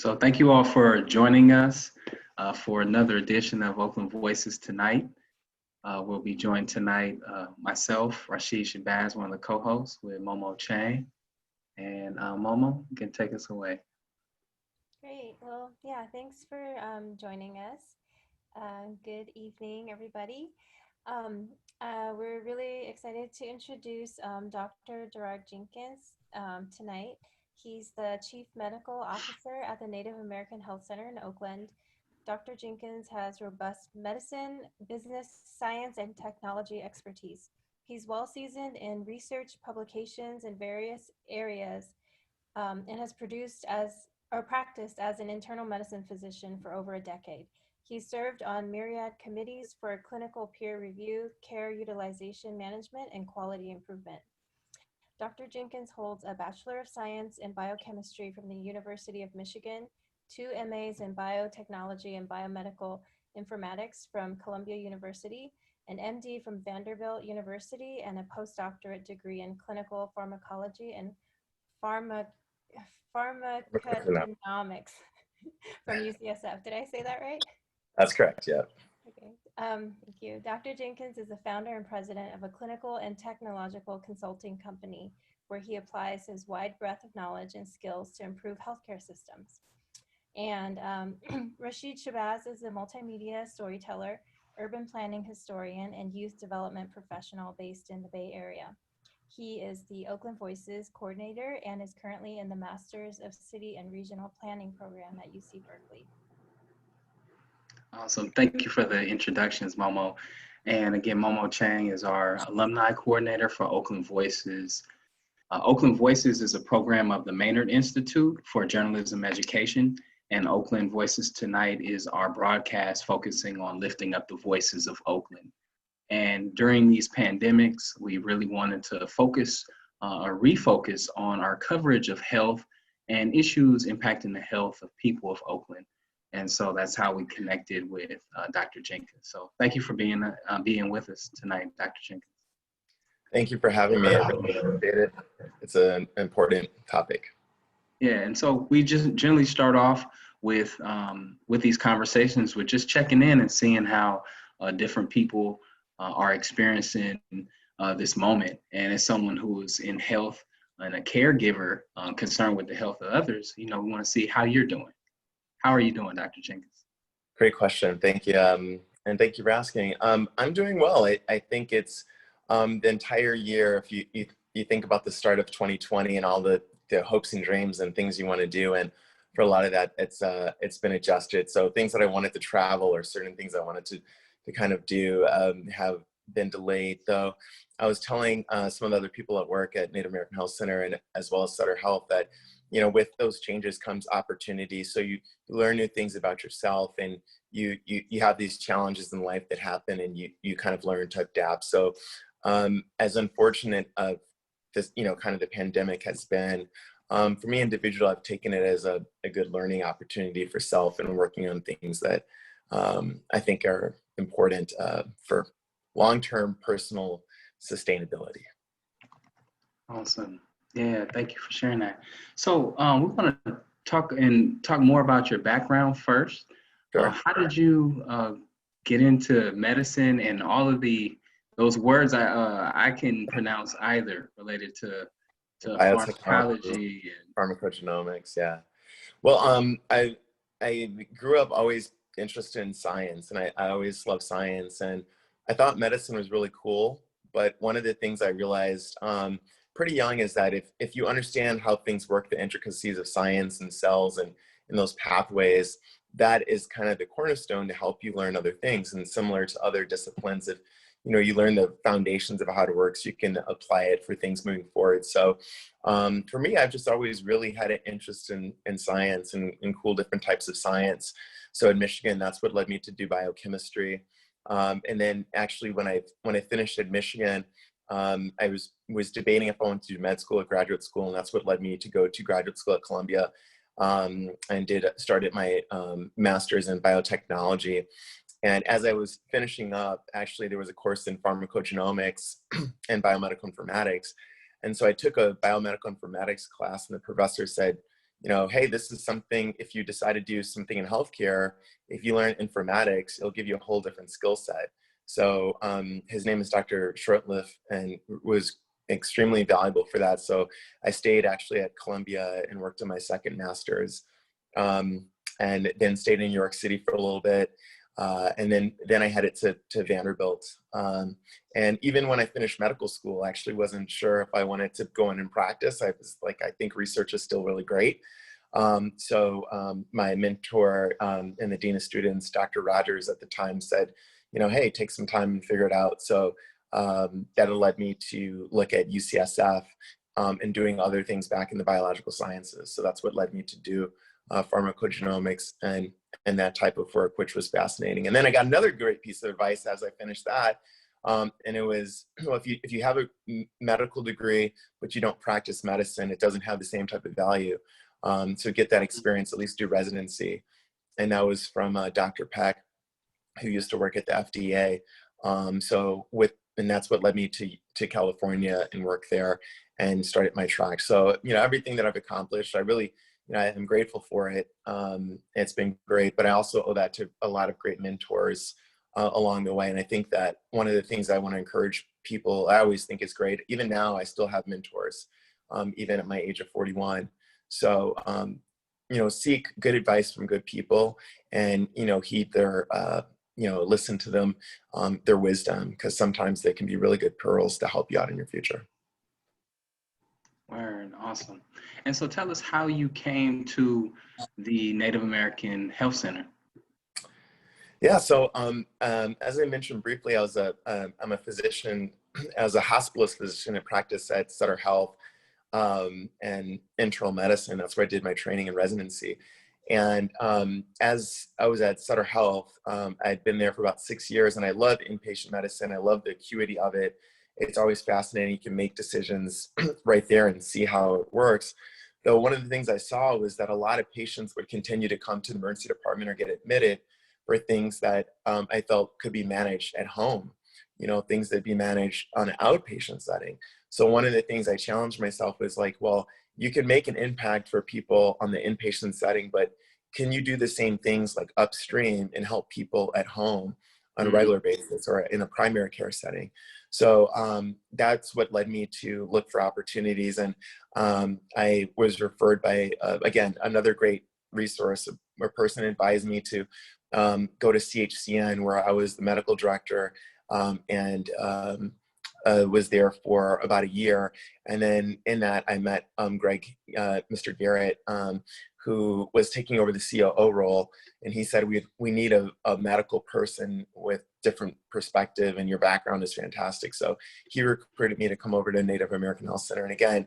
So thank you all for joining us for another edition of Oakland Voices Tonight. We'll be joined tonight, myself, Rasheed Shabazz, one of the co-hosts, with Momo Chang. And Momo, you can take us away. Great. Well, yeah, thanks for joining us. Good evening, everybody. Um, we're really excited to introduce Dr. Gerard Jenkins tonight. He's the Chief Medical Officer at the Native American Health Center in Oakland. Dr. Jenkins has robust medicine, business, science, and technology expertise. He's well seasoned in research, publications in various areas, and has produced as or practiced as an internal medicine physician for over a decade. He served on myriad committees for clinical peer review, care utilization management, and quality improvement. Dr. Jenkins holds a Bachelor of Science in Biochemistry from the University of Michigan, 2 MAs in Biotechnology and Biomedical Informatics from Columbia University, an MD from Vanderbilt University, and a postdoctorate degree in clinical pharmacology and pharma, pharmacogenomics from UCSF. Did I say that right? That's correct, yeah. Okay, thank you. Dr. Jenkins is the founder and president of a clinical and technological consulting company where he applies his wide breadth of knowledge and skills to improve healthcare systems. And Rasheed Shabazz is a multimedia storyteller, urban planning historian, and youth development professional based in the Bay Area. He is the Oakland Voices coordinator and is currently in the Masters of City and Regional Planning program at UC Berkeley. Awesome. Thank you for the introductions, Momo. And again, Momo Chang is our alumni coordinator for Oakland Voices. Oakland Voices is a program of the Maynard Institute for Journalism Education, and Oakland Voices Tonight is our broadcast focusing on lifting up the voices of Oakland. And during these pandemics, we really wanted to focus or refocus on our coverage of health and issues impacting the health of people of Oakland. And so that's how we connected with Dr. Jenkins. So thank you for being with us tonight, Dr. Jenkins. Thank you for having me. I really appreciate it. It's an important topic. Yeah, and so we just generally start off with these conversations with just checking in and seeing how different people are experiencing this moment. And as someone who is in health and a caregiver concerned with the health of others, we want to see how you're doing. How are you doing, Dr. Jenkins? Great question. Thank you. And thank you for asking. I'm doing well. I think it's the entire year, if you think about the start of 2020 and all the hopes and dreams and things you want to do. And for a lot of that, it's been adjusted. So things that I wanted to travel or certain things I wanted to kind of do have been delayed. Though I was telling some of the other people at work at Native American Health Center and as well as Sutter Health that with those changes comes opportunity. So you learn new things about yourself, and you have these challenges in life that happen, and you kind of learn to adapt. So as unfortunate of this, kind of the pandemic has been, for me individually, I've taken it as a good learning opportunity for self and working on things that I think are important for long-term personal sustainability. Awesome. Yeah, thank you for sharing that. So we want to talk more about your background first. Sure. How did you get into medicine and all of those words I can pronounce either related to pharmacology and pharmacogenomics? Yeah. Well, I grew up always interested in science, and I always loved science, and I thought medicine was really cool. But one of the things I realized pretty young is that if you understand how things work, the intricacies of science and cells and in those pathways, that is kind of the cornerstone to help you learn other things. And similar to other disciplines, if you learn the foundations of how it works, you can apply it for things moving forward. So for me, I've just always really had an interest in science and in cool different types of science. So at Michigan, that's what led me to do biochemistry. And then actually when I finished at Michigan, I was debating if I wanted to do med school or graduate school, and that's what led me to go to graduate school at Columbia, and started my master's in biotechnology. And as I was finishing up, actually there was a course in pharmacogenomics and biomedical informatics. And so I took a biomedical informatics class, and the professor said, hey, this is something, if you decide to do something in healthcare, if you learn informatics, it'll give you a whole different skill set. So his name is Dr. Shortliff, and was extremely valuable for that. So I stayed actually at Columbia and worked on my second master's, and then stayed in New York City for a little bit. And then I headed to Vanderbilt. And even when I finished medical school, I actually wasn't sure if I wanted to go in and practice. I was like, I think research is still really great. So my mentor and the dean of students, Dr. Rogers at the time, said, hey, take some time and figure it out. So that led me to look at UCSF and doing other things back in the biological sciences. So that's what led me to do pharmacogenomics and that type of work, which was fascinating. And then I got another great piece of advice as I finished that. And it was, well, if you have a medical degree, but you don't practice medicine, it doesn't have the same type of value. So get that experience, at least do residency. And that was from Dr. Peck, who used to work at the FDA. And that's what led me to California and work there and started my track. So, everything that I've accomplished, I really, I am grateful for it. It's been great, but I also owe that to a lot of great mentors along the way. And I think that one of the things I want to encourage people, I always think is great. Even now, I still have mentors, even at my age of 41. So, seek good advice from good people and, heed their, listen to them, their wisdom, because sometimes they can be really good pearls to help you out in your future. Word, awesome. And so tell us how you came to the Native American Health Center. Yeah, so as I mentioned briefly, I'm a physician, as a hospitalist physician in practice at Sutter Health and internal medicine. That's where I did my training and residency. And as I was at Sutter Health, I'd been there for about 6 years, and I love inpatient medicine. I love the acuity of it. It's always fascinating. You can make decisions right there and see how it works. Though one of the things I saw was that a lot of patients would continue to come to the emergency department or get admitted for things that I felt could be managed at home, things that be managed on an outpatient setting. So one of the things I challenged myself was like, well, you can make an impact for people on the inpatient setting, but can you do the same things like upstream and help people at home on a regular basis or in a primary care setting? So that's what led me to look for opportunities. And I was referred by, again, another great resource. A person advised me to go to CHCN, where I was the medical director, and was there for about a year. And then in that, I met Mr. Garrett, who was taking over the COO role. And he said, we need a medical person with different perspective, and your background is fantastic. So he recruited me to come over to Native American Health Center. And again,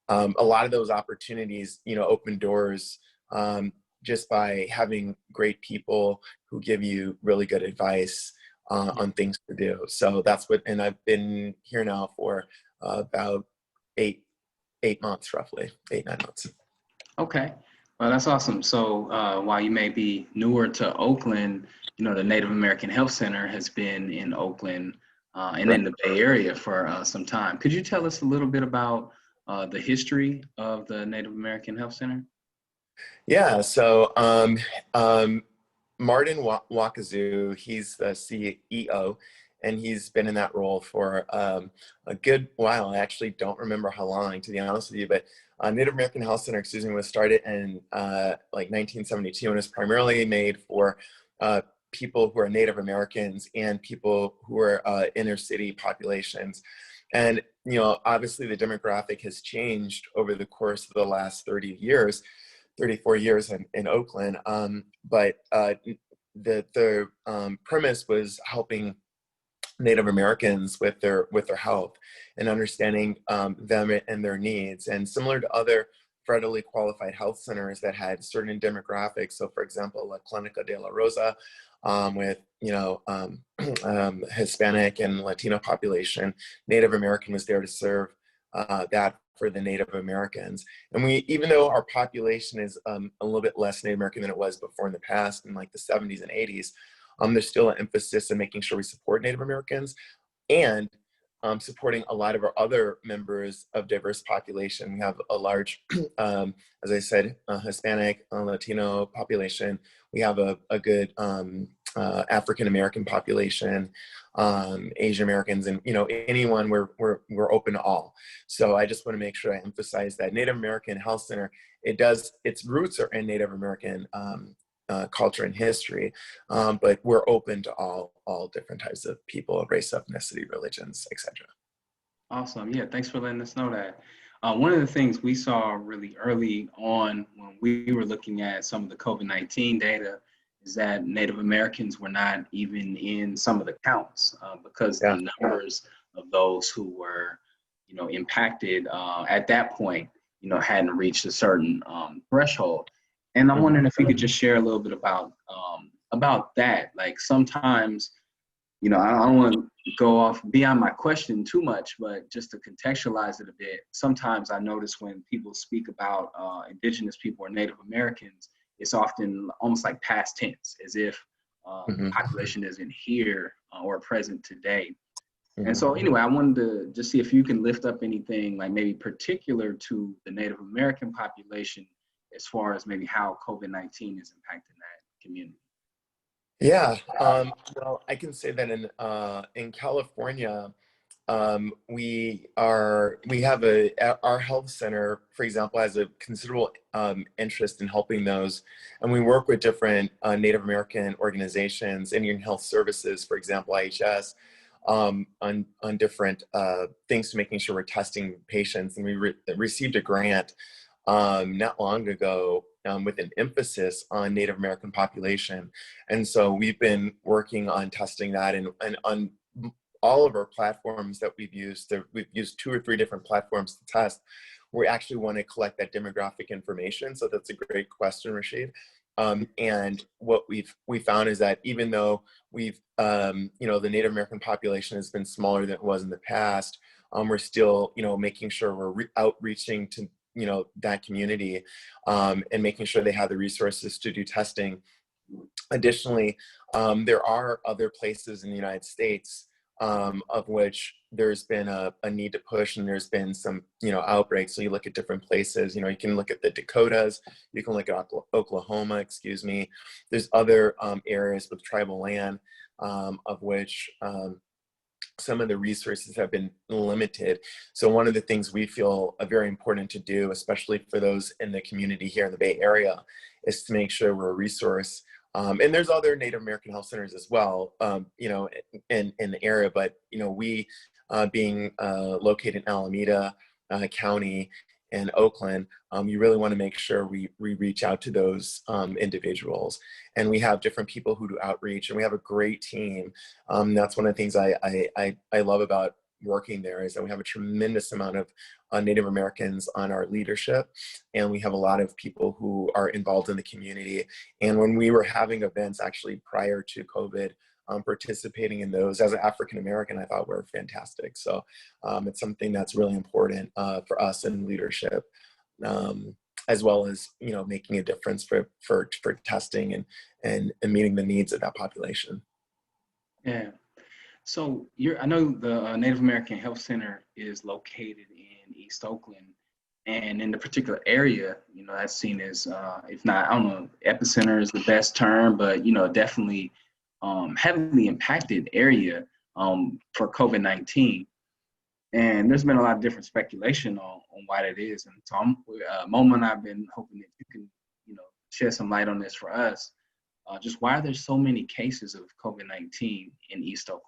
a lot of those opportunities, open doors just by having great people who give you really good advice on things to do. So that's and I've been here now for about 8 months, roughly 8-9 months. Okay, well, that's awesome. So while you may be newer to Oakland, the Native American Health Center has been in Oakland and in the Bay Area for some time. Could you tell us a little bit about the history of the Native American Health Center? Yeah, so Martin Wakazoo, he's the CEO, and he's been in that role for a good while. I actually don't remember how long, to be honest with you, but Native American Health Center, was started in like 1972, and is primarily made for people who are Native Americans and people who are inner city populations. And, obviously the demographic has changed over the course of the last 34 years in Oakland. But the premise was helping Native Americans with their health and understanding them and their needs. And similar to other federally qualified health centers that had certain demographics. So for example, La Clinica de la Rosa, with, Hispanic and Latino population, Native American was there to serve that for the Native Americans. And even though our population is a little bit less Native American than it was before in the past, in like the 70s and 80s, there's still an emphasis in making sure we support Native Americans. And supporting a lot of our other members of diverse population. We have a large, as I said, Hispanic, Latino population. We have a good African American population, Asian Americans, and anyone. We're open to all. So I just want to make sure I emphasize that Native American Health Center, its roots are in Native American culture and history, but we're open to all different types of people, race, ethnicity, religions, etc. Awesome. Yeah, thanks for letting us know that. One of the things we saw really early on when we were looking at some of the COVID-19 data is that Native Americans were not even in some of the counts because the numbers of those who were, impacted at that point, hadn't reached a certain threshold. And I'm wondering if you could just share a little bit about that. Like sometimes, I don't want to go off beyond my question too much, but just to contextualize it a bit, sometimes I notice when people speak about Indigenous people or Native Americans, it's often almost like past tense, as if the population isn't here or present today. And so anyway, I wanted to just see if you can lift up anything like maybe particular to the Native American population as far as maybe how COVID-19 is impacting that community. Yeah, well, I can say that in California, we have our health center, for example, has a considerable interest in helping those, and we work with different Native American organizations, Indian Health Services, for example, IHS, on different things to making sure we're testing patients, and we received a grant not long ago with an emphasis on Native American population. And so we've been working on testing that, and on all of our platforms that we've used 2 or 3 different platforms to test. We actually want to collect that demographic information. So that's a great question, Rasheed. And what we found is that even though the Native American population has been smaller than it was in the past, we're still, making sure we're outreaching to that community and making sure they have the resources to do testing. Additionally, there are other places in the United States of which there's been a need to push, and there's been some outbreaks. So you look at different places, you can look at the Dakotas, you can look at Oklahoma, there's other areas with tribal land of which some of the resources have been limited. So one of the things we feel very important to do, especially for those in the community here in the Bay Area, is to make sure we're a resource. And there's other Native American health centers as well, in the area, but, we being located in Alameda County and Oakland, you really want to make sure we reach out to those individuals. And we have different people who do outreach, and we have a great team. That's one of the things I love about working there, is that we have a tremendous amount of Native Americans on our leadership, and we have a lot of people who are involved in the community. And when we were having events actually prior to COVID, participating in those as an African American, I thought were fantastic. So it's something that's really important for us in leadership, as well as making a difference for testing and meeting the needs of that population. Yeah. So I know the Native American Health Center is located in East Oakland, and in the particular area, that's seen as, if not, I don't know, epicenter is the best term, but definitely heavily impacted area for COVID-19. And there's been a lot of different speculation on why that is. And so Momo and I've been hoping that you can, shed some light on this for us. Just why are there so many cases of COVID-19 in East Oakland?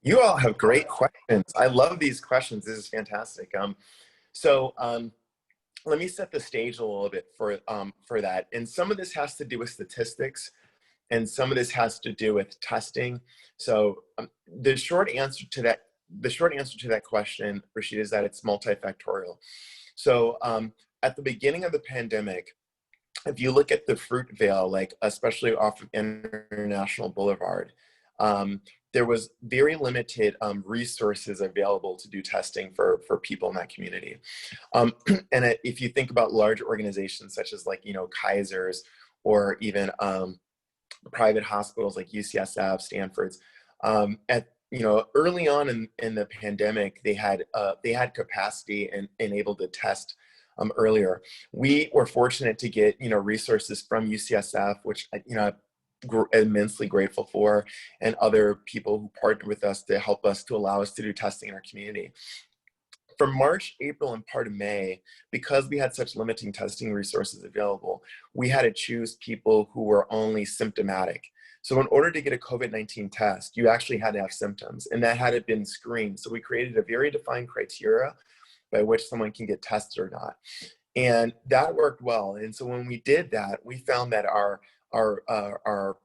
You all have great questions. I love these questions. This is fantastic. So let me set the stage a little bit for that. And some of this has to do with statistics, and some of this has to do with testing. So the short answer to that question, Rasheed, is that it's multifactorial. So at the beginning of the pandemic, if you look at the Fruitvale, like especially off of International Boulevard, there was very limited resources available to do testing for people in that community. And if you think about large organizations such as Kaiser's, or even private hospitals like UCSF, Stanford's, early on in the pandemic, they had capacity and able to test earlier. We were fortunate to get, resources from UCSF, which, I'm immensely grateful for, and other people who partnered with us to help us, to allow us to do testing in our community. From March, April, and part of May, because we had such limiting testing resources available, we had to choose people who were only symptomatic. So in order to get a COVID-19 test, you actually had to have symptoms, and that had to been screened. So we created a very defined criteria by which someone can get tested or not. And that worked well. And so when we did that, we found that our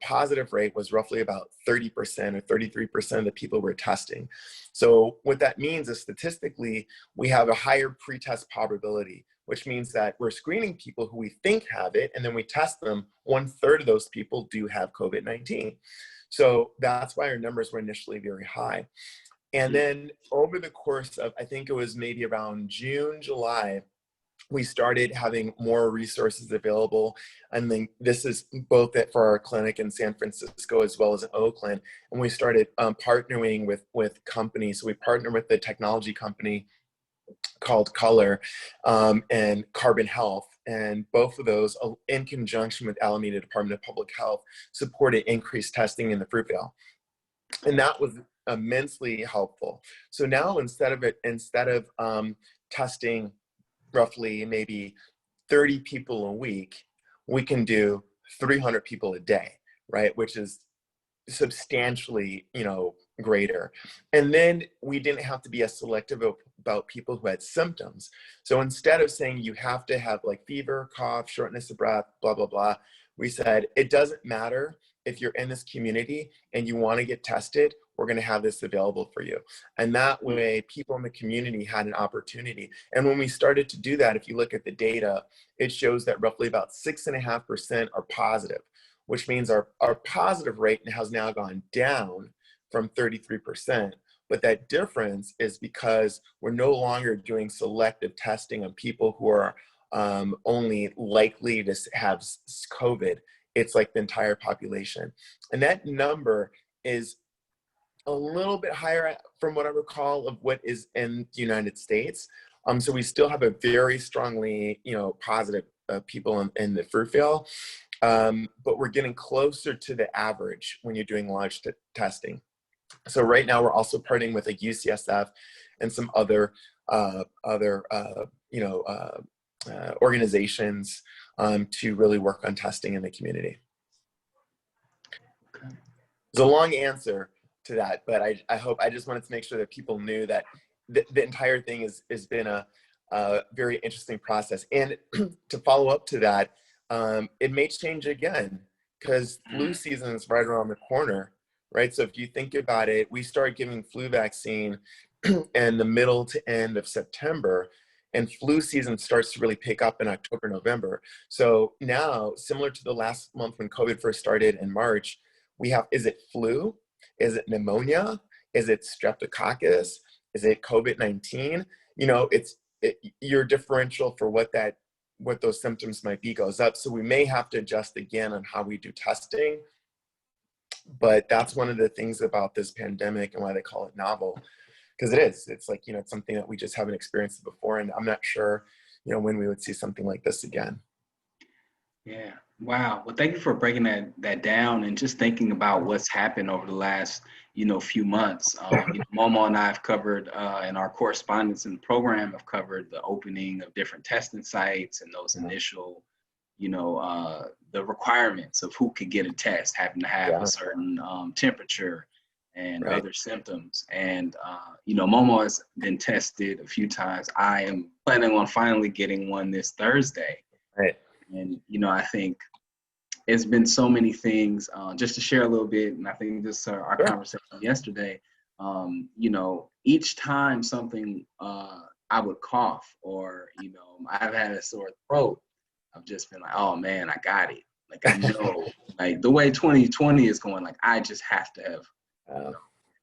positive rate was roughly about 30% or 33% of the people we're testing. So what that means is, statistically, we have a higher pre-test probability, which means that we're screening people who we think have it, and then we test them. 1/3 of those people do have COVID-19. So that's why our numbers were initially very high. And then over the course of, I think it was maybe around June, July, we started having more resources available. And then this is both for our clinic in San Francisco as well as in Oakland. And we started partnering with companies. So we partnered with the technology company called Color and Carbon Health. And both of those, in conjunction with Alameda Department of Public Health, supported increased testing in the Fruitvale. And that was immensely helpful. So now instead of testing roughly maybe 30 people a week, we can do 300 people a day, right? Which is substantially, greater. And then we didn't have to be as selective about people who had symptoms. So instead of saying you have to have like fever, cough, shortness of breath, blah, blah, blah, we said, it doesn't matter if you're in this community and you want to get tested, we're going to have this available for you. And that way, people in the community had an opportunity. And when we started to do that, if you look at the data, it shows that roughly about 6.5% are positive, which means our positive rate has now gone down from 33%. But that difference is because we're no longer doing selective testing on people who are only likely to have COVID. It's like the entire population. And that number is a little bit higher from what I recall of what is in the United States. So we still have a very strongly, positive people in the Fruitvale, but we're getting closer to the average when you're doing large testing. So right now we're also partnering with like UCSF and some other organizations to really work on testing in the community. Okay. It's a long answer to that, but I just wanted to make sure that people knew that the entire thing has been a very interesting process. And to follow up to that, it may change again because flu season is right around the corner, right? So if you think about it, we start giving flu vaccine in the middle to end of September, and flu season starts to really pick up in October, November. So now, similar to the last month when COVID first started in March, we have, is it flu? Is it pneumonia? Is it streptococcus? Is it COVID-19? Your differential for what those symptoms might be goes up. So we may have to adjust again on how we do testing. But that's one of the things about this pandemic and why they call it novel, because it's like, it's something that we just haven't experienced before. And I'm not sure, when we would see something like this again. Yeah. Wow. Well, thank you for breaking that down and just thinking about what's happened over the last, few months. Momo and I have covered, and our correspondents in the program have covered the opening of different testing sites and those initial, the requirements of who could get a test, having to have a certain temperature and other symptoms. And, Momo has been tested a few times. I am planning on finally getting one this Thursday. Right. And, I think it's been so many things, just to share a little bit. And I think this our conversation yesterday, each time something, I would cough or, I've had a sore throat, I've just been like, oh man, I got it. Like, I know, like the way 2020 is going, like, I just have to have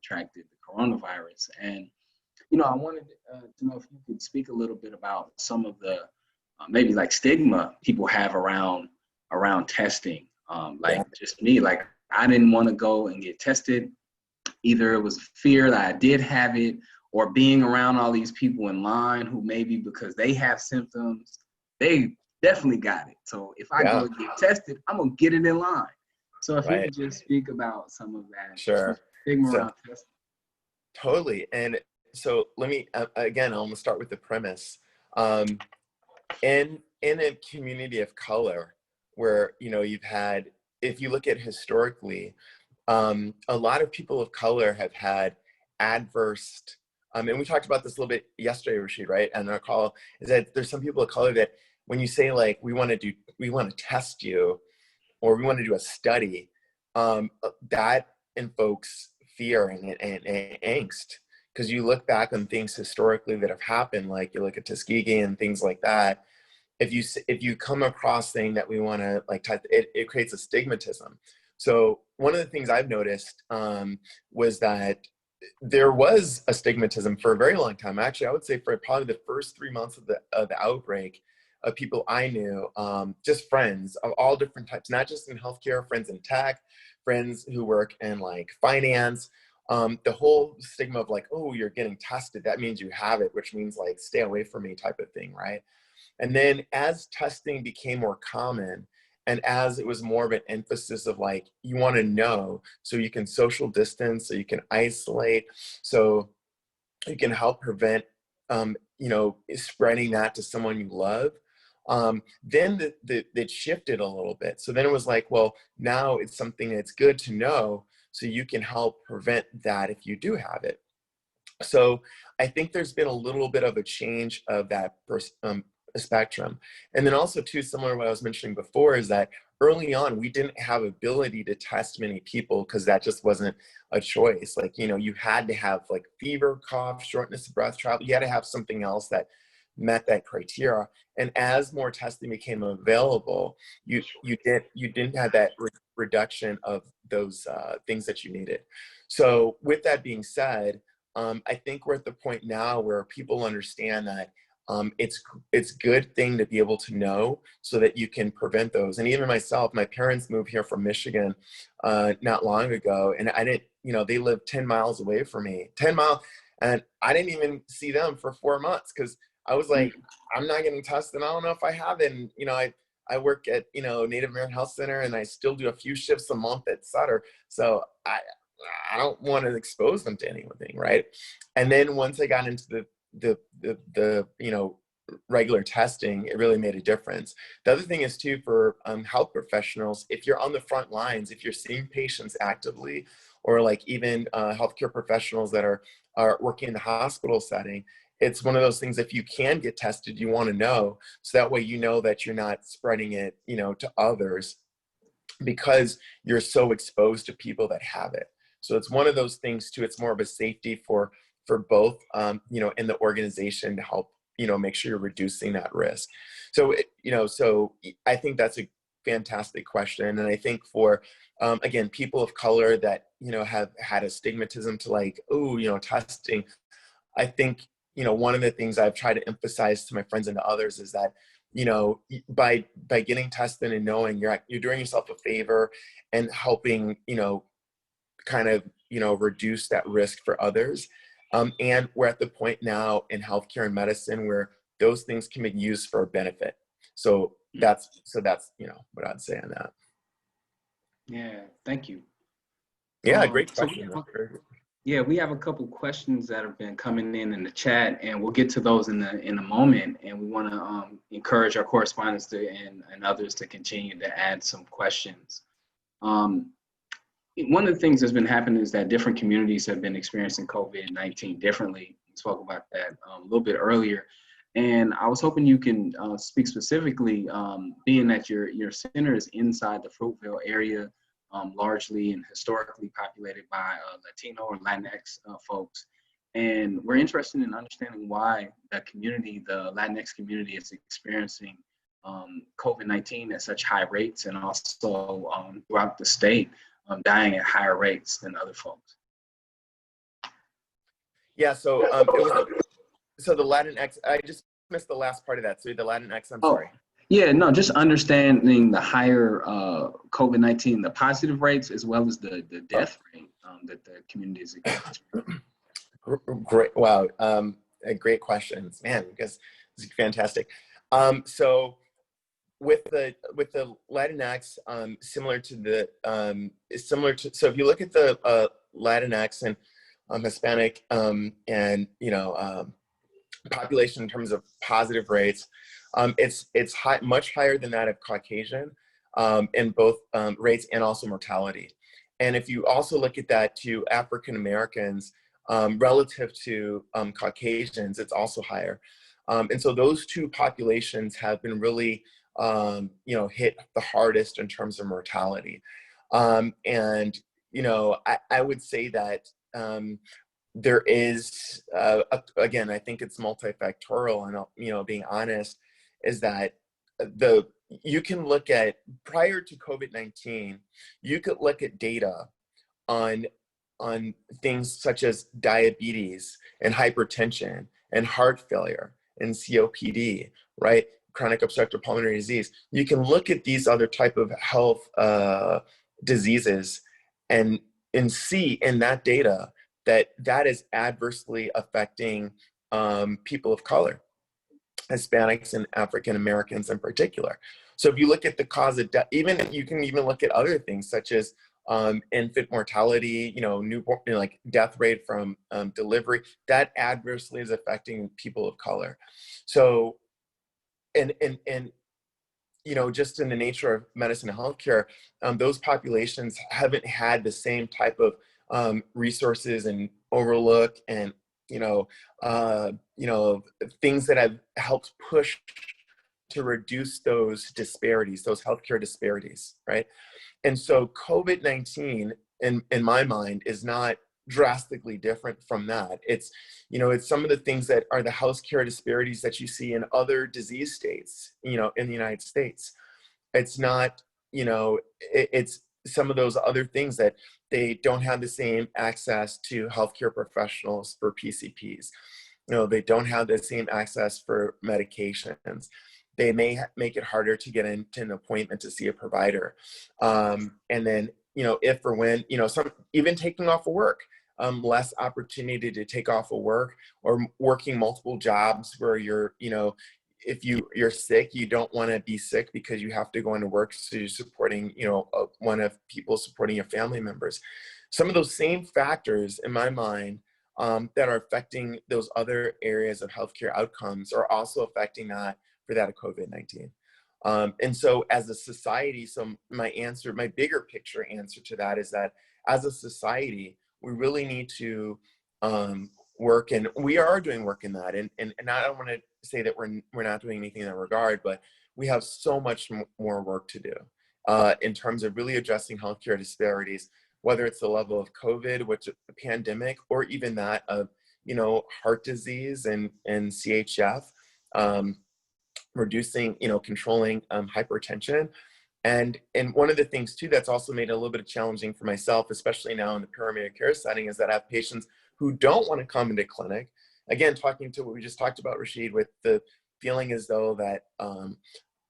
contracted the coronavirus. And, I wanted to know if you could speak a little bit about some of the maybe like stigma people have around testing. Just me, like I didn't want to go and get tested, Either it was fear that I did have it, or being around all these people in line who maybe because they have symptoms, they definitely got it. So if I go get tested, I'm gonna get it in line. So if you could just speak about some of that stigma around testing. Totally. And so let me, again, I'm gonna start with the premise. In a community of color where, you know, you've had, if you look at historically, a lot of people of color have had adverse, and we talked about this a little bit yesterday, Rasheed, right? And our call is that there's some people of color that when you say like, we want to test you, or we want to do a study, that invokes fear and angst. Because you look back on things historically that have happened, like you look at Tuskegee and things like that. If you come across saying that we want to like test, it creates a stigmatism. So one of the things I've noticed was that there was a stigmatism for a very long time. Actually, I would say for probably the first 3 months of the outbreak, of people I knew, just friends of all different types, not just in healthcare, friends in tech, friends who work in like finance. The whole stigma of like, oh, you're getting tested, that means you have it, which means like stay away from me type of thing, right? And then as testing became more common, and as it was more of an emphasis of like, you want to know, so you can social distance, so you can isolate, so you can help prevent, you know, spreading that to someone you love. Then it shifted a little bit. So then it was like, well, now it's something that's good to know, so you can help prevent that if you do have it. So I think there's been a little bit of a change of that spectrum. And then also too, similar to what I was mentioning before, is that early on, we didn't have ability to test many people because that just wasn't a choice. Like, you know, you had to have like fever, cough, shortness of breath, travel. You had to have something else that met that criteria. And as more testing became available, you didn't have that reduction of those things that you needed. So with that being said, I think we're at the point now where people understand that it's a good thing to be able to know so that you can prevent those. And even myself, my parents moved here from Michigan not long ago, and I didn't, you know, they lived 10 miles away from me, 10 miles, and I didn't even see them for 4 months because I was like, I'm not getting tested. I don't know if I have it. And, you know, I work at, you know, Native American Health Center, and I still do a few shifts a month at Sutter. So I don't want to expose them to anything, right? And then once I got into the you know, regular testing, it really made a difference. The other thing is too, for health professionals, if you're on the front lines, if you're seeing patients actively, or like even healthcare professionals that are working in the hospital setting, it's one of those things, if you can get tested, you want to know, so that way you know that you're not spreading it, you know, to others, because you're so exposed to people that have it. So it's one of those things too. It's more of a safety for both, you know, in the organization to help, you know, make sure you're reducing that risk. So, you know, so I think that's a fantastic question. And I think for, again, people of color that, you know, have had a stigmatism to like, oh, you know, testing, I think, you know, one of the things I've tried to emphasize to my friends and to others is that, you know, by getting tested and knowing you're doing yourself a favor and helping, you know, kind of, you know, reduce that risk for others. And we're at the point now in healthcare and medicine where those things can be used for a benefit. So that's, you know, what I'd say on that. Yeah, thank you. Yeah, great question. Yeah, we have a couple questions that have been coming in the chat, and we'll get to those in a moment. And we want to encourage our correspondents and others to continue to add some questions. One of the things that's been happening is that different communities have been experiencing COVID-19 differently. We spoke about that a little bit earlier. And I was hoping you can speak specifically, being that your center is inside the Fruitville area, largely and historically populated by Latino or Latinx folks. And we're interested in understanding why the Latinx community is experiencing COVID-19 at such high rates, and also throughout the state, dying at higher rates than other folks. Yeah, so so the Latinx, I just missed the last part of that. So the Latinx, I'm sorry. Yeah, no, just understanding the higher COVID-19, the positive rates, as well as the death rate that the community is experiencing. Great. Wow. Great questions, man, because this is fantastic. So with the Latinx, so if you look at the Latinx and Hispanic and population in terms of positive rates, it's high, much higher than that of Caucasian in both rates and also mortality. And if you also look at that to African Americans relative to Caucasians, it's also higher. And so those two populations have been really hit the hardest in terms of mortality. And I would say that there is, again, I think it's multifactorial, and being honest, is that you can look at, prior to COVID-19, you could look at data on things such as diabetes and hypertension and heart failure and COPD, right? Chronic obstructive pulmonary disease. You can look at these other type of health diseases and see in that data that is adversely affecting people of color, Hispanics and African Americans in particular. So if you look at the cause of death, you can even look at other things such as infant mortality, newborn, like death rate from delivery, that adversely is affecting people of color. So, and just in the nature of medicine and healthcare, those populations haven't had the same type of resources and overlook and things that have helped push to reduce those disparities, those healthcare disparities, right? And so COVID-19, in my mind, is not drastically different from that. It's some of the things that are the healthcare disparities that you see in other disease states, in the United States. It's not, it's some of those other things that they don't have the same access to healthcare professionals for PCPs. They don't have the same access for medications. They may make it harder to get into an appointment to see a provider. And then, if or when, some even taking off of work, less opportunity to take off of work, or working multiple jobs where you're, if you're sick, you don't want to be sick because you have to go into work, so you're supporting, one of people supporting your family members. Some of those same factors, in my mind, that are affecting those other areas of healthcare outcomes are also affecting that for that of COVID-19. And so as a society, my bigger picture answer to that is that as a society, we really need to work, and we are doing work in that. And I don't want to say that we're not doing anything in that regard, but we have so much more work to do in terms of really addressing healthcare disparities, whether it's the level of COVID, which is a pandemic, or even that of, heart disease and CHF, reducing, controlling hypertension. And one of the things too that's also made it a little bit challenging for myself, especially now in the primary care setting, is that I have patients who don't want to come into clinic. Again, talking to what we just talked about, Rasheed, with the feeling as though that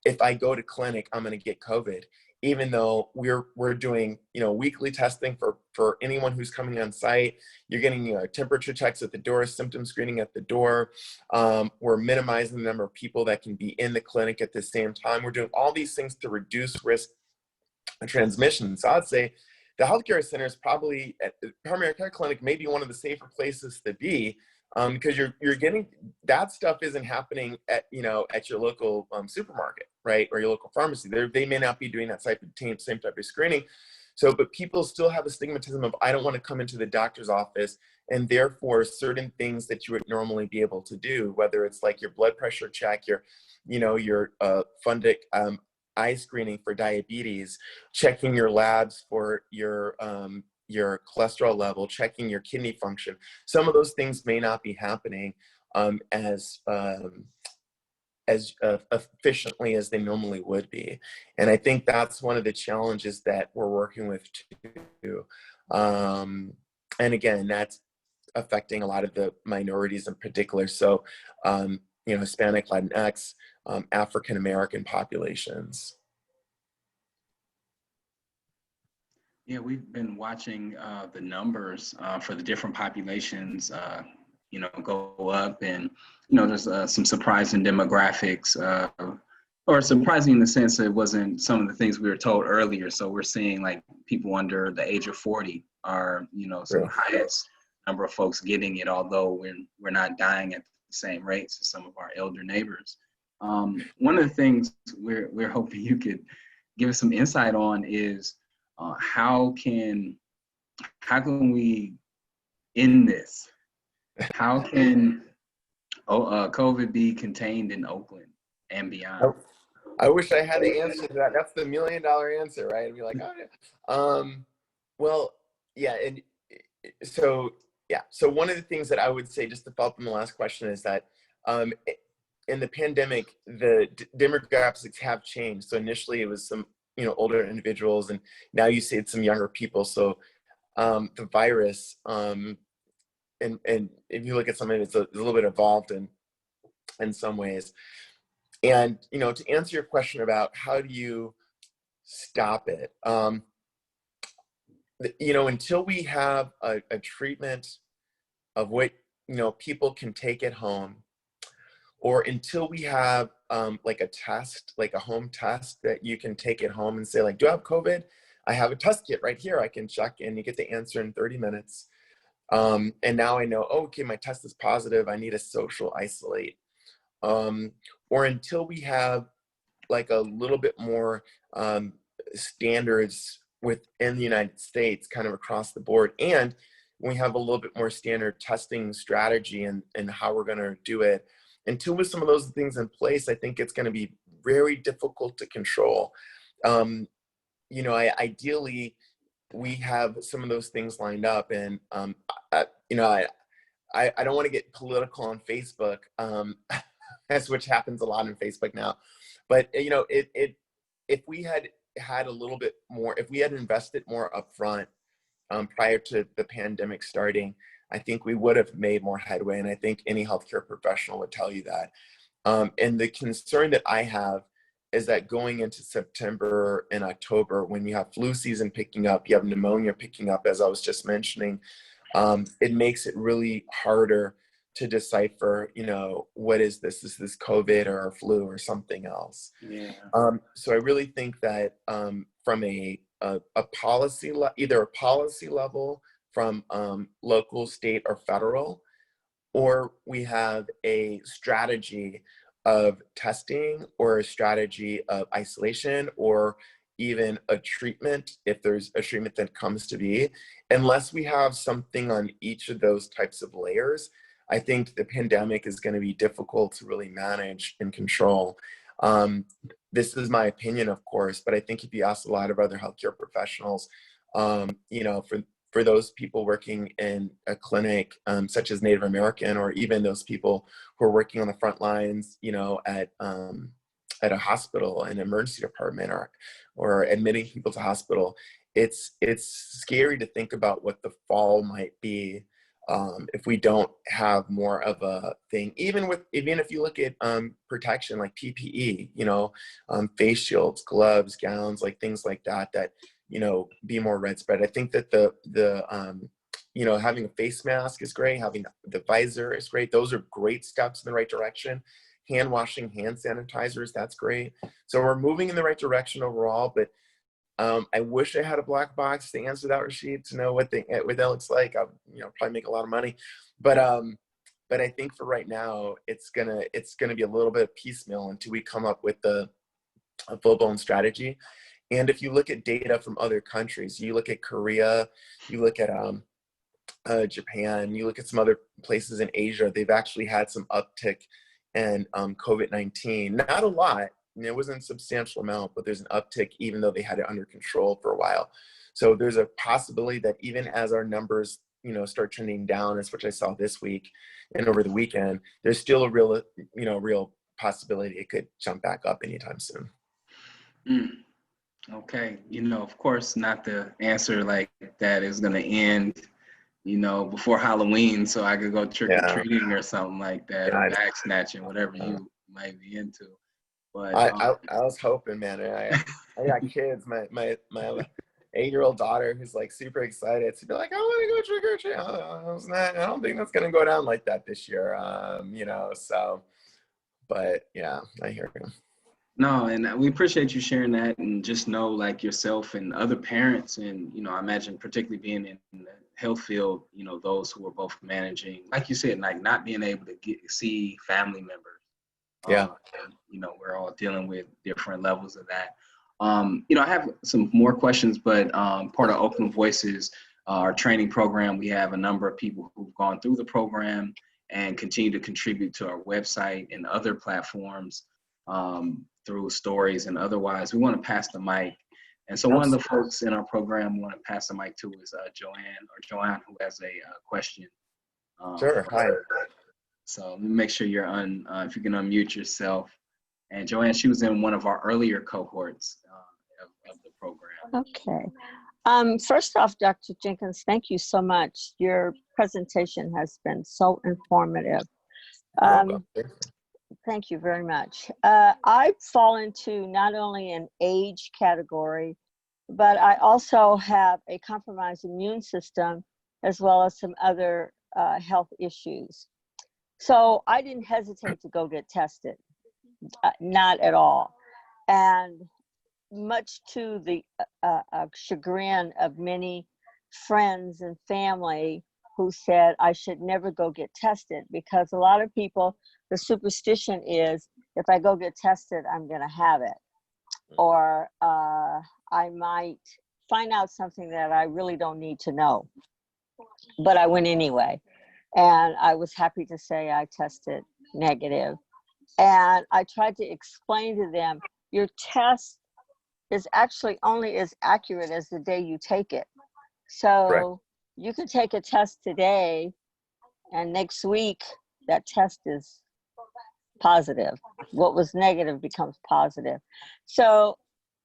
if I go to clinic, I'm going to get COVID, even though we're doing, weekly testing for anyone who's coming on site. You're getting temperature checks at the door, symptom screening at the door. We're minimizing the number of people that can be in the clinic at the same time. We're doing all these things to reduce risk of transmission. So I'd say the healthcare center is probably, primary care clinic may be one of the safer places to be, because you're getting, that stuff isn't happening at your local supermarket, right, or your local pharmacy. They may not be doing that same type of screening. So, but people still have a stigmatism of, I don't want to come into the doctor's office, and therefore certain things that you would normally be able to do, whether it's like your blood pressure check, your fundic eye screening for diabetes, checking your labs for your cholesterol level, checking your kidney function. Some of those things may not be happening as efficiently as they normally would be. And I think that's one of the challenges that we're working with too. And again, that's affecting a lot of the minorities in particular. So Hispanic, Latinx, African American populations. Yeah, we've been watching the numbers for the different populations, go up, and there's some surprising demographics, or surprising in the sense that it wasn't some of the things we were told earlier. So we're seeing like people under the age of 40 are, some of the highest number of folks getting it, although we're not dying at the same rates as some of our elder neighbors. One of the things we're hoping you could give us some insight on is how can we end this? How can COVID be contained in Oakland and beyond? I wish I had the answer to that. That's the $1 million answer, right? And be like, oh yeah. Well, yeah, and so yeah. So one of the things that I would say, just to follow up on the last question, is that in the pandemic, the demographics have changed. So initially, it was some older individuals, and now you see it's some younger people. So the virus, and if you look at something, it's a little bit evolved in some ways. And to answer your question about how do you stop it, until we have a treatment of what people can take at home, or until we have like a test, like a home test that you can take at home and say, like, do I have COVID? I have a test kit right here. I can check, and you get the answer in 30 minutes. And now I know, okay, my test is positive. I need to social isolate. Or until we have like a little bit more standards within the United States, kind of across the board, and we have a little bit more standard testing strategy and how we're going to do it. Until with some of those things in place, I think it's going to be very difficult to control. Ideally, we have some of those things lined up, and I don't want to get political on Facebook, which happens a lot on Facebook now. But if we had a little bit more, if we had invested more upfront prior to the pandemic starting, I think we would have made more headway, and I think any healthcare professional would tell you that. And the concern that I have is that going into September and October, when you have flu season picking up, you have pneumonia picking up, as I was just mentioning, it makes it really harder to decipher, what is this? Is this COVID or flu or something else? Yeah. So I really think that from a policy, either a policy level from local, state, or federal, or we have a strategy of testing, or a strategy of isolation, or even a treatment, if there's a treatment that comes to be. Unless we have something on each of those types of layers, I think the pandemic is going to be difficult to really manage and control. This is my opinion, of course, but I think if you ask a lot of other healthcare professionals, for those people working in a clinic, such as Native American, or even those people who are working on the front lines, at a hospital, an emergency department, or admitting people to hospital, it's scary to think about what the fall might be if we don't have more of a thing. Even if you look at protection, like PPE, face shields, gloves, gowns, like things like that, be more widespread. I think that the having a face mask is great. Having the visor is great. Those are great steps in the right direction. Hand washing, hand sanitizers, that's great. So we're moving in the right direction overall, but I wish I had a black box to answer that, Rasheed, to know what that looks like. I'll probably make a lot of money, but I think for right now, it's gonna be a little bit piecemeal until we come up with a full-blown strategy. And if you look at data from other countries, you look at Korea, you look at Japan, you look at some other places in Asia, they've actually had some uptick in COVID-19. Not a lot, it wasn't a substantial amount, but there's an uptick even though they had it under control for a while. So there's a possibility that even as our numbers, start trending down, as which I saw this week and over the weekend, there's still a real possibility it could jump back up anytime soon. Okay. Of course, not the answer like that is going to end you know, before Halloween so I could go trick or Yeah. treating or something like that, Yeah, or bag snatching, whatever you might be into. But I was hoping, man. I got kids. My 8-year-old daughter who's like super excited to be like, I want to go trick or treat. I don't think that's gonna go down like that this year. You know, so but yeah, I hear you. no, and we appreciate you sharing that, and just know, like yourself and other parents, and you know, I imagine particularly being in the health field, you know, those who are both managing, like you said, like not being able to see family members. Yeah. And, you know, we're all dealing with different levels of that. You know, I have some more questions, but part of Oakland Voices, our training program, we have a number of people who've gone through the program and continue to contribute to our website and other platforms through stories and otherwise. We want to pass the mic. And so one of the folks in our program we want to pass the mic to is Joanne, who has a question. Sure. Hi. So let me make sure you're if you can unmute yourself. And Joanne, she was in one of our earlier cohorts of the program. Okay. First off, Dr. Jenkins, thank you so much. Your presentation has been so informative. Thank you very much. I fall into not only an age category, but I also have a compromised immune system as well as some other health issues. So I didn't hesitate to go get tested, not at all. And much to the chagrin of many friends and family who said I should never go get tested, because a lot of people, the superstition is if I go get tested, I'm going to have it. Or I might find out something that I really don't need to know. But I went anyway. And I was happy to say I tested negative. And I tried to explain to them, your test is actually only as accurate as the day you take it. So Correct. You can take a test today and next week that test is positive. What was negative becomes positive. So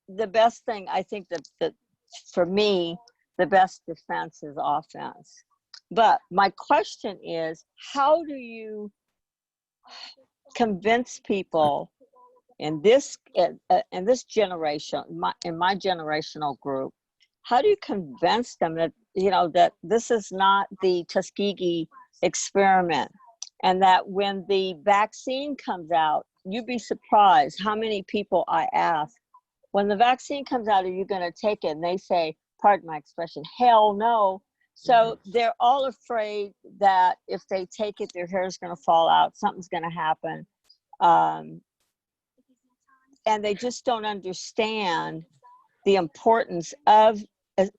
the best thing, I think that for me, the best defense is offense. But my question is, how do you convince people in this generation, in my generational group, how do you convince them that, you know, that this is not the Tuskegee experiment, and that when the vaccine comes out, you'd be surprised how many people I ask, when the vaccine comes out, are you going to take it? And they say, pardon my expression, hell no. So they're all afraid that if they take it, their hair is going to fall out, something's going to happen. And they just don't understand the importance of,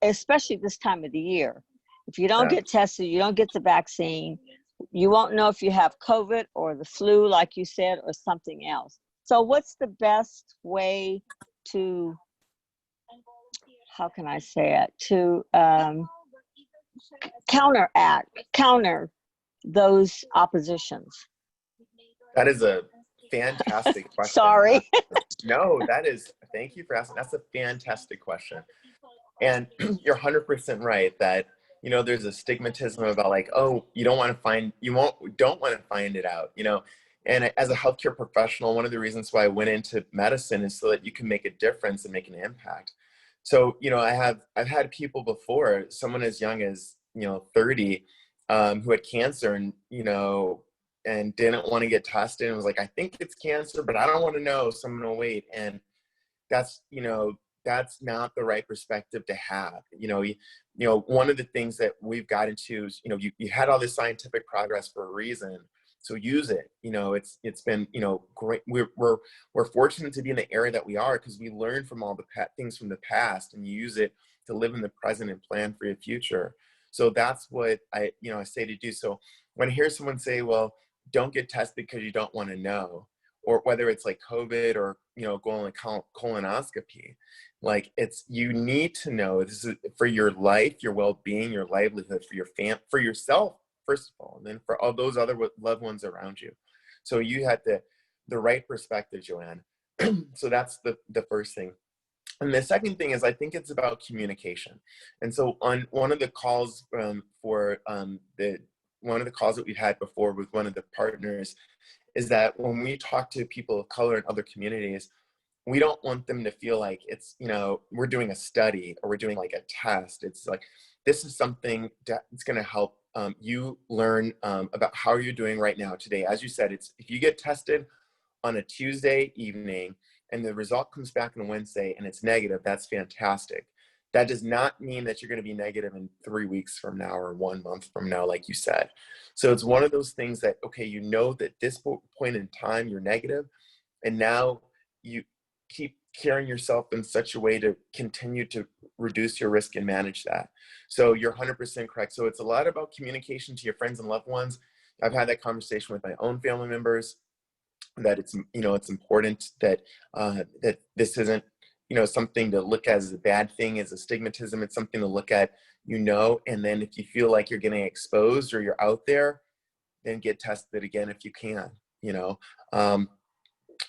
especially this time of the year. If you don't get tested, you don't get the vaccine, you won't know if you have COVID or the flu, like you said, or something else. So what's the best way to, how can I say it, to counter those oppositions? That is a fantastic question. Sorry. No, thank you for asking. That's a fantastic question. And you're 100% right that, you know, there's a stigmatism about like, oh, you don't want to find it out, you know. And as a healthcare professional, one of the reasons why I went into medicine is so that you can make a difference and make an impact. So, you know, I've had people before, someone as young as, you know, 30, who had cancer and, you know, and didn't want to get tested and was like, I think it's cancer, but I don't want to know, so I'm going to wait. And that's, you know, that's not the right perspective to have. You know, one of the things that we've got into is, you know, you had all this scientific progress for a reason, so use it. You know, it's been, you know, great. We're fortunate to be in the area that we are because we learn from all the things from the past and you use it to live in the present and plan for your future. So that's what I say to do. So when I hear someone say, well, don't get tested because you don't want to know, or whether it's like COVID or, you know, going like colonoscopy, like you need to know this is for your life, your well-being, your livelihood, for your for yourself, first of all, and then for all those other loved ones around you. So you had the right perspective, Joanne. So that's the first thing. And the second thing is, I think it's about communication. And so on one of the calls one of the calls that we've had before with one of the partners is that when we talk to people of color in other communities, we don't want them to feel like it's, we're doing a study or we're doing like a test. It's like, this is something that's going to help you learn about how you're doing right now today. As you said, it's if you get tested on a Tuesday evening and the result comes back on a Wednesday and it's negative, that's fantastic. That does not mean that you're going to be negative in 3 weeks from now or 1 month from now, like you said. So it's one of those things that, okay, you know that this point in time you're negative, and now you keep carrying yourself in such a way to continue to reduce your risk and manage that. So you're 100% correct. So it's a lot about communication to your friends and loved ones. I've had that conversation with my own family members, that it's, it's important that that this isn't, something to look at as a bad thing, as a stigmatism. It's something to look at, and then if you feel like you're getting exposed or you're out there, then get tested again if you can,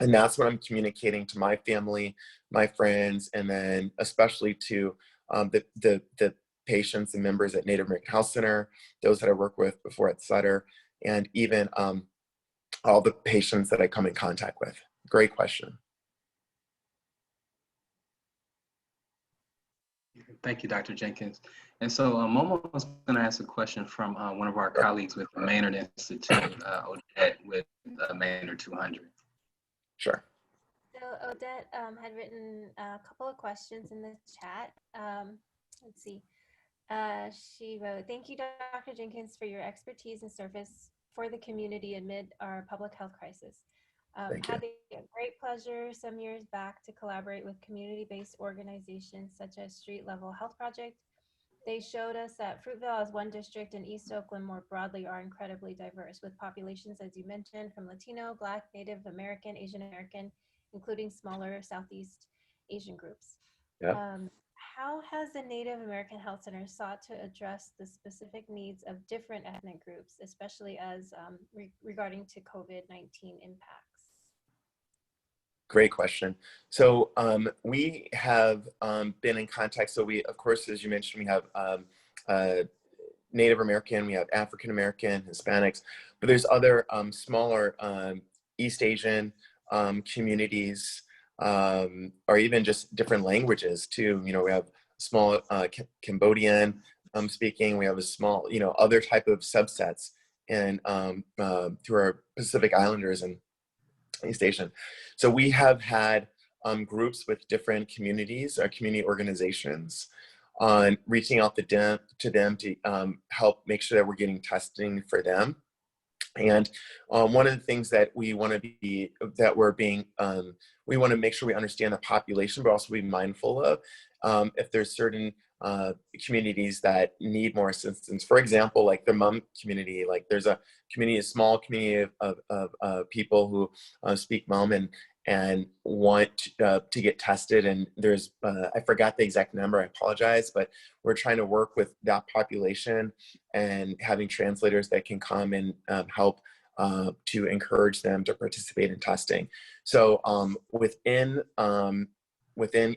and that's what I'm communicating to my family, my friends, and then especially to the patients and members at Native American Health Center, those that I work with before at Sutter, and even all the patients that I come in contact with. Great question. Thank you, Dr. Jenkins. And so Momo is going to ask a question from one of our colleagues with the Maynard Institute, Odette with Maynard 200. Sure. So Odette had written a couple of questions in the chat. Let's see. She wrote, "Thank you, Dr. Jenkins, for your expertise and service for the community amid our public health crisis. Had the great pleasure some years back to collaborate with community-based organizations such as Street Level Health Project. They showed us that Fruitvale as one district and East Oakland more broadly are incredibly diverse, with populations, as you mentioned, from Latino, Black, Native American, Asian American, including smaller Southeast Asian groups. Yeah. How has the Native American Health Center sought to address the specific needs of different ethnic groups, especially as regarding to COVID-19 impacts?" Great question. So we have been in contact. So we, of course, as you mentioned, we have Native American, we have African American, Hispanics, but there's other smaller East Asian communities, or even just different languages too. We have small Cambodian speaking. We have a small, other type of subsets, and through our Pacific Islanders and East Asian. So we have had groups with different communities, community organizations, on reaching out to them to help make sure that we're getting testing for them. And one of the things that we want to we want to make sure we understand the population, but also be mindful of if there's certain communities that need more assistance. For example, like the Hmong community, like there's a small community of people who speak Hmong and want to get tested. And there's, I forgot the exact number, I apologize, but we're trying to work with that population and having translators that can come and help to encourage them to participate in testing. So within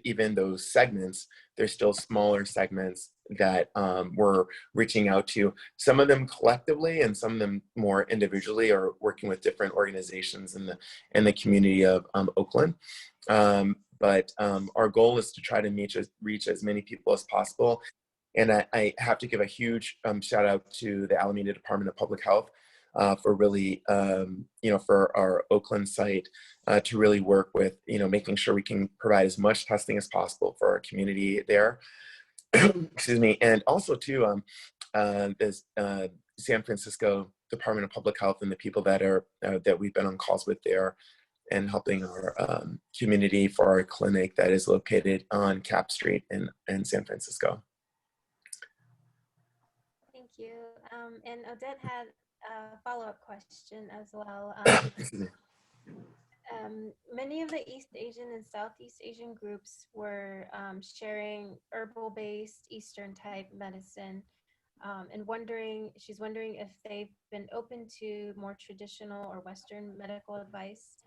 even those segments, there's still smaller segments that we're reaching out to, some of them collectively and some of them more individually, or working with different organizations in the community of Oakland. But our goal is to try to reach as many people as possible. And I have to give a huge shout out to the Alameda Department of Public Health for really, for our Oakland site to really work with, making sure we can provide as much testing as possible for our community there. Excuse me. And also too, this San Francisco Department of Public Health and the people that we've been on calls with there, and helping our community for our clinic that is located on Cap Street in San Francisco. Thank you. And Odette had a follow-up question as well. Many of the East Asian and Southeast Asian groups were sharing herbal-based Eastern-type medicine, and she's wondering if they've been open to more traditional or Western medical advice,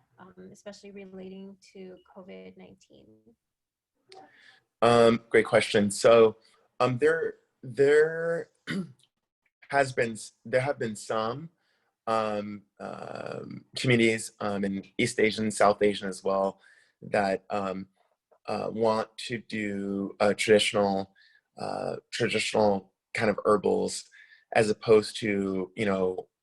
especially relating to COVID-19. Great question. So there have been some communities in East Asian, South Asian as well, that want to do traditional kind of herbals as opposed to,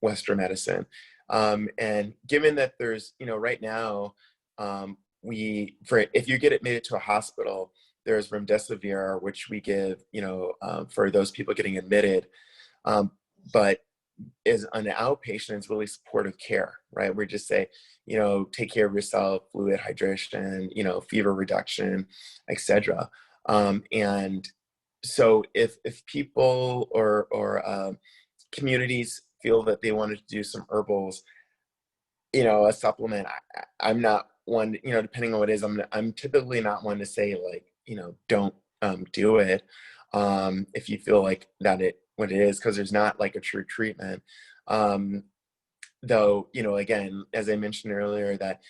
Western medicine. And given that there's, right now, if you get admitted to a hospital, there's remdesivir, which we give, for those people getting admitted. But as an outpatient, it's really supportive care, right? We just say, take care of yourself, fluid hydration, fever reduction, etc. And so if people or communities feel that they wanted to do some herbals, a supplement, I'm not one, depending on what it is, I'm typically not one to say like, don't do it if you feel like what it is, because there's not like a true treatment. Though, again, as I mentioned earlier, that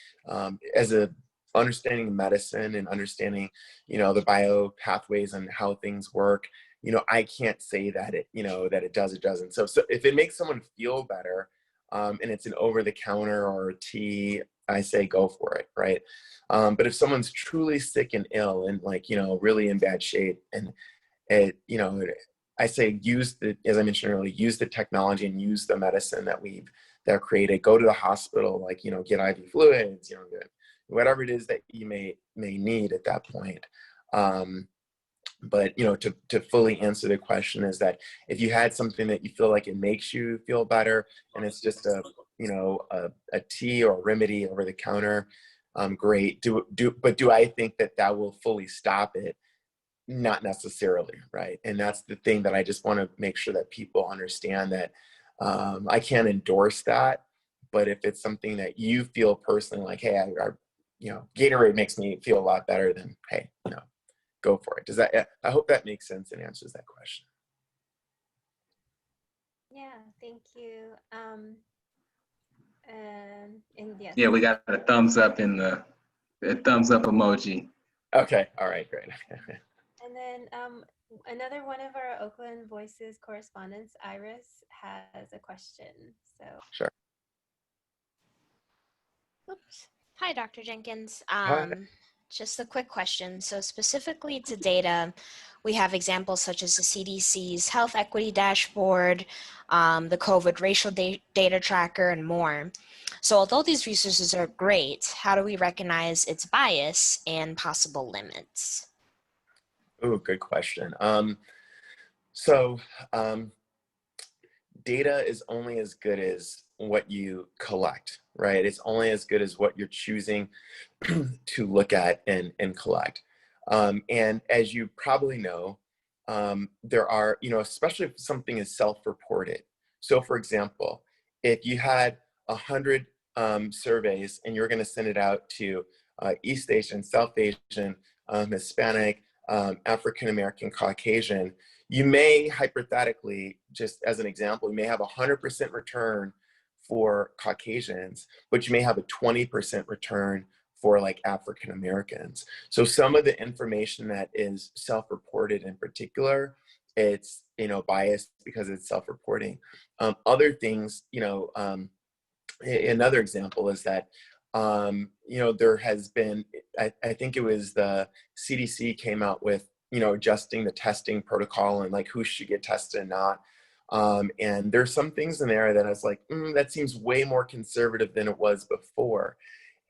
as a understanding medicine and understanding, the bio pathways and how things work, I can't say that that it does, it doesn't. So if it makes someone feel better, and it's an over-the-counter or a tea, I say go for it, right? But if someone's truly sick and ill and like, really in bad shape, and I say as I mentioned earlier, use the technology and use the medicine that they're created. Go to the hospital, like, get IV fluids, whatever it is that you may need at that point. But, to fully answer the question is that if you had something that you feel like it makes you feel better and it's just a tea or a remedy over the counter, great. But do I think that will fully stop it? Not necessarily, right? And that's the thing that I just want to make sure that people understand, that I can't endorse that. But if it's something that you feel personally like, hey, Gatorade makes me feel a lot better, then hey, go for it. I hope that makes sense and answers that question. Yeah, thank you. And yes. Yeah, we got a thumbs up in the thumbs up emoji. Okay, all right, great. And then another one of our Oakland Voices correspondents, Iris, has a question. So Sure. Oops. Hi, Dr. Jenkins. Hi. Just a quick question. So specifically to data, we have examples such as the CDC's Health Equity Dashboard, the COVID Racial Data Tracker, and more. So although these resources are great, how do we recognize its bias and possible limits? Oh, good question. So data is only as good as what you collect, right? It's only as good as what you're choosing to look at and collect. And as you probably know, there are, especially if something is self-reported. So for example, if you had 100 surveys and you're going to send it out to East Asian, South Asian, Hispanic, African American, Caucasian, you may hypothetically, just as an example, you may have 100% return for Caucasians, but you may have a 20% return for like African Americans. So some of the information that is self-reported in particular, it's, biased because it's self-reporting. Other things, another example is that, there has been, I think it was the CDC came out with, adjusting the testing protocol and like who should get tested and not. And there's some things in there that I was like, that seems way more conservative than it was before.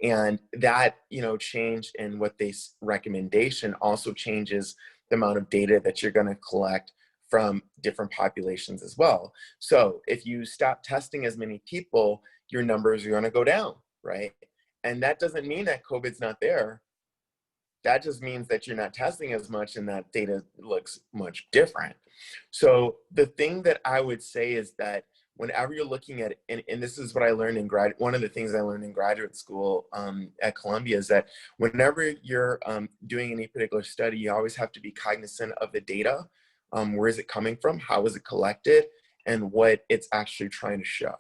And that, change in what they recommendation also changes the amount of data that you're going to collect from different populations as well. So if you stop testing as many people, your numbers are going to go down, right? And that doesn't mean that COVID's not there. That just means that you're not testing as much and that data looks much different. So the thing that I would say is that whenever you're looking at it, and this is what I learned in one of the things I learned in graduate school at Columbia, is that whenever you're doing any particular study, you always have to be cognizant of the data. Where is it coming from? How is it collected? And what it's actually trying to show.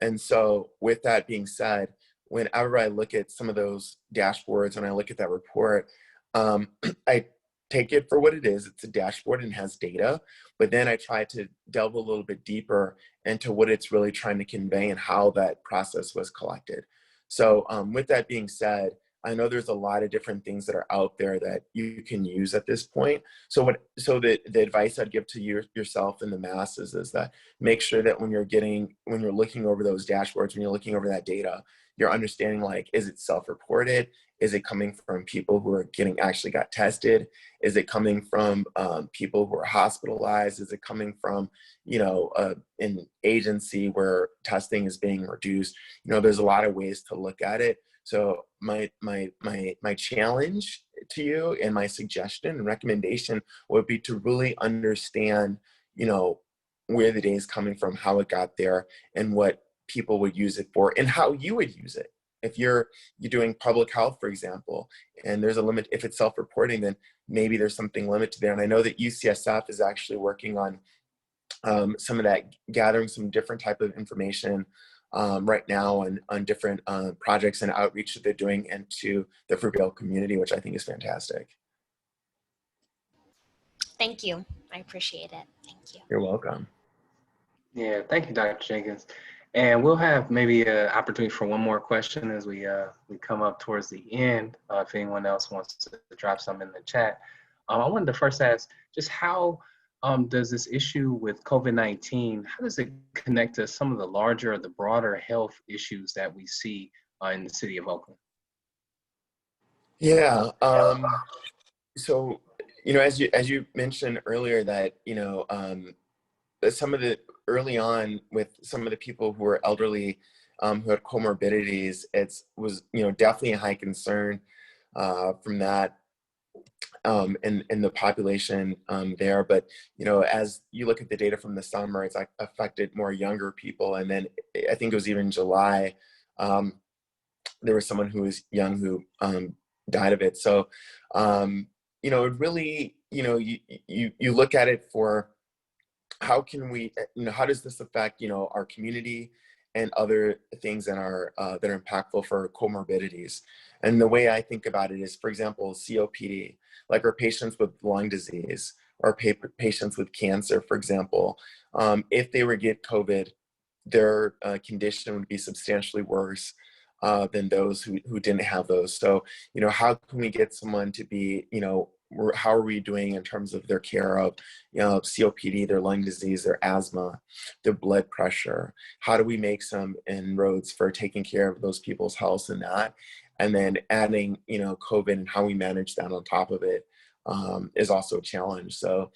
And so with that being said, whenever I look at some of those dashboards and I look at that report, I take it for what it is. It's a dashboard and has data, but then I try to delve a little bit deeper into what it's really trying to convey and how that process was collected. So with that being said, I know there's a lot of different things that are out there that you can use at this point. So the advice I'd give to yourself and the masses is that make sure that when you're looking over those dashboards, when you're looking over that data, you're understanding, like, is it self-reported? Is it coming from people who are actually got tested? Is it coming from people who are hospitalized? Is it coming from, an agency where testing is being reduced? There's a lot of ways to look at it. So my challenge to you and my suggestion and recommendation would be to really understand, where the data is coming from, how it got there, and what people would use it for, and how you would use it. If you're doing public health, for example, and there's a limit, if it's self-reporting, then maybe there's something limited there. And I know that UCSF is actually working on some of that, gathering some different type of information right now on different projects and outreach that they're doing into the Fruitvale community, which I think is fantastic. Thank you. I appreciate it. Thank you. You're welcome. Yeah, thank you, Dr. Jenkins. And we'll have maybe an opportunity for one more question as we come up towards the end. If anyone else wants to drop some in the chat. I wanted to first ask, just how does this issue with COVID-19, how does it connect to some of the larger, the broader health issues that we see in the city of Oakland? Yeah. So, as you mentioned earlier, that some of the early on with some of the people who were elderly, who had comorbidities, was definitely a high concern from that in the population there. But as you look at the data from the summer, it's affected more younger people, and then I think it was even July, there was someone who was young who died of it. So it really, you look at it for how can we, how does this affect, our community and other things that are impactful for comorbidities. And the way I think about it is, for example, COPD, like our patients with lung disease or patients with cancer, for example, if they were to get COVID, their condition would be substantially worse than those who didn't have those. So, how can we get someone to be, how are we doing in terms of their care of, COPD, their lung disease, their asthma, their blood pressure? How do we make some inroads for taking care of those people's health and that? And then adding, COVID and how we manage that on top of it is also a challenge. So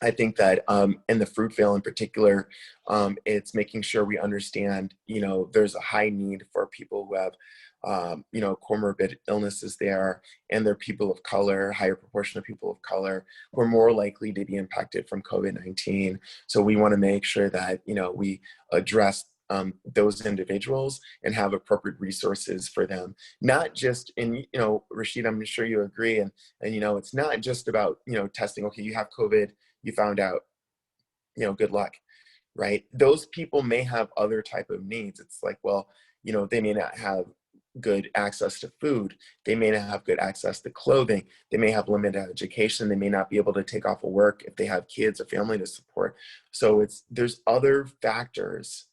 I think that in the Fruitvale in particular, it's making sure we understand, there's a high need for people who have, comorbid illnesses there, and they're people of color, higher proportion of people of color who are more likely to be impacted from COVID-19. So we want to make sure that, we address those individuals and have appropriate resources for them. Not just in, Rasheed, I'm sure you agree. And it's not just about, testing, okay, you have COVID, you found out, good luck, right? Those people may have other type of needs. It's like, well, they may not have good access to food. They may not have good access to clothing. They may have limited education. They may not be able to take off of work if they have kids or family to support. So there's other factors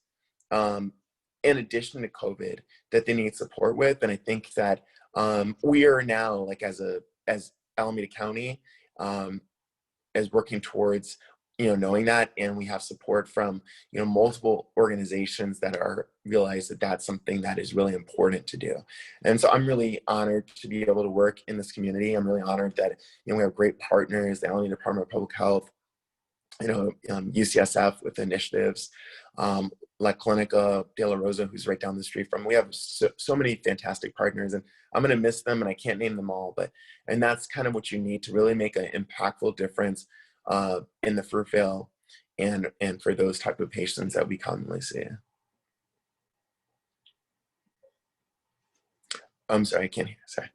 in addition to COVID that they need support with. And I think that we are now, like as Alameda County, as working towards, knowing that, and we have support from, multiple organizations that are realize that that's something that is really important to do. And so I'm really honored to be able to work in this community. I'm really honored that, we have great partners, the Alameda Department of Public Health, UCSF with initiatives, La Clinica de la Rosa, who's right down the street from. We have so many fantastic partners, and I'm going to miss them, and I can't name them all, and that's kind of what you need to really make an impactful difference in the Fruitvale and for those type of patients that we commonly see. I'm sorry, I can't hear. Sorry.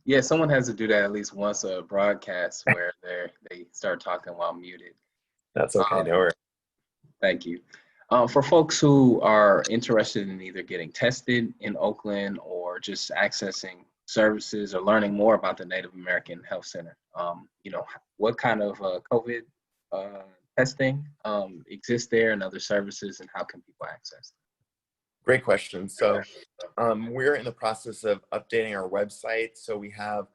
Yeah, someone has to do that at least once a broadcast where they start talking while muted. That's okay, no worries. Thank you. For folks who are interested in either getting tested in Oakland or just accessing services or learning more about the Native American Health Center. What kind of COVID testing exists there and other services, and how can people access them? Great question. So we're in the process of updating our website. So we have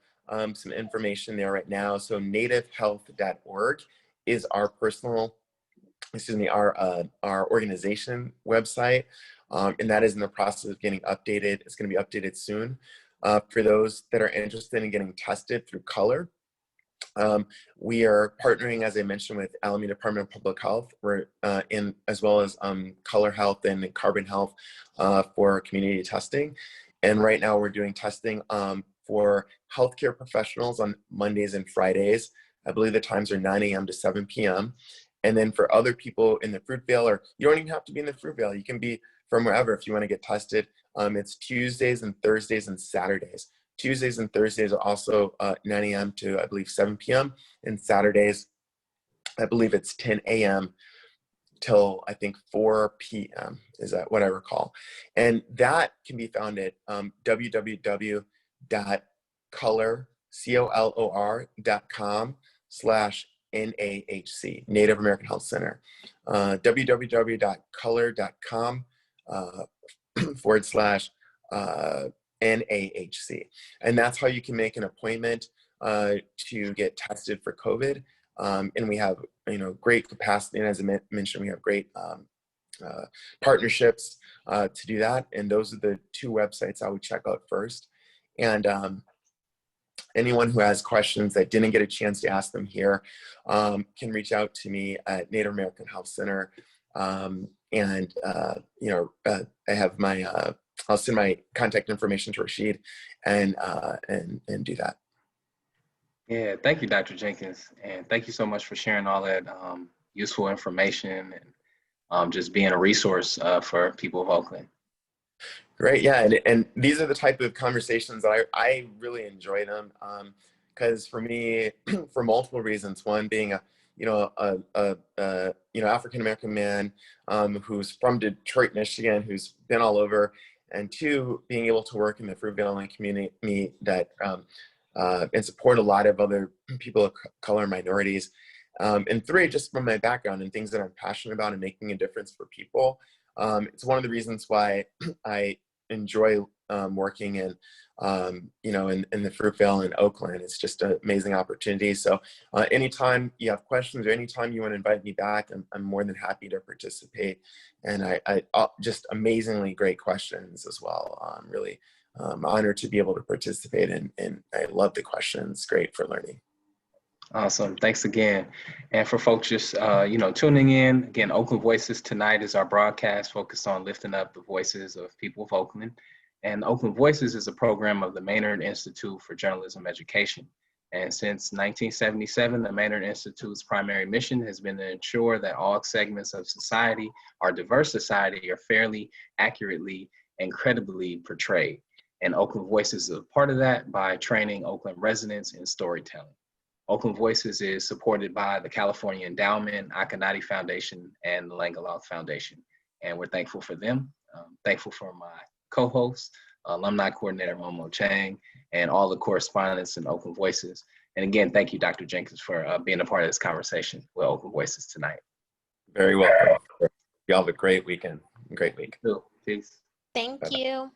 some information there right now. So nativehealth.org is our our organization website. And that is in the process of getting updated. It's going to be updated soon. For those that are interested in getting tested through color, we are partnering, as I mentioned, with Alameda Department of Public Health. We're as well as Color Health and Carbon Health for community testing. And right now we're doing testing for healthcare professionals on Mondays and Fridays. I believe the times are 9 a.m. to 7 p.m. And then for other people in the Fruitvale, or you don't even have to be in the Fruitvale, you can be from wherever if you want to get tested. It's Tuesdays and Thursdays and Saturdays. Tuesdays and Thursdays are also 9 a.m. to, I believe, 7 p.m. And Saturdays, I believe it's 10 a.m. till, I think, 4 p.m. is that what I recall. And that can be found at www.color.com/NAHC, Native American Health Center. www.color.com /NAHC. And that's how you can make an appointment to get tested for COVID. And we have, great capacity. And as I mentioned, we have great partnerships to do that. And those are the two websites I would check out first. And anyone who has questions that didn't get a chance to ask them here can reach out to me at Native American Health Center. I have my, I'll send my contact information to Rasheed and do that. Yeah, thank you, Dr. Jenkins. And thank you so much for sharing all that useful information and just being a resource for people of Oakland. Great, yeah, and these are the type of conversations that I really enjoy them because for me, for multiple reasons. One being African American man who's from Detroit, Michigan, who's been all over, and two, being able to work in the Fruitvale community that and support a lot of other people of color and minorities, and three, just from my background and things that I'm passionate about and making a difference for people. It's one of the reasons why I enjoy working in the Fruitvale in Oakland. It's just an amazing opportunity. So anytime you have questions or anytime you want to invite me back, I'm more than happy to participate. And I just amazingly great questions as well. I'm really honored to be able to participate and I love the questions. Great for learning. Awesome. Thanks again. And for folks just, tuning in, again, Oakland Voices Tonight is our broadcast focused on lifting up the voices of people of Oakland. And Oakland Voices is a program of the Maynard Institute for Journalism Education. And since 1977, the Maynard Institute's primary mission has been to ensure that all segments of society, our diverse society, are fairly, accurately, and credibly portrayed. And Oakland Voices is a part of that by training Oakland residents in storytelling. Oakland Voices is supported by the California Endowment, Akanati Foundation, and the Langaloth Foundation. And we're thankful for them. Thankful for my co-host, alumni coordinator Momo Chang, and all the correspondents in Oakland Voices. And again, thank you, Dr. Jenkins, for being a part of this conversation with Oakland Voices Tonight. Very welcome. Y'all have a great weekend. Great week. Peace. Thank Bye-bye. you.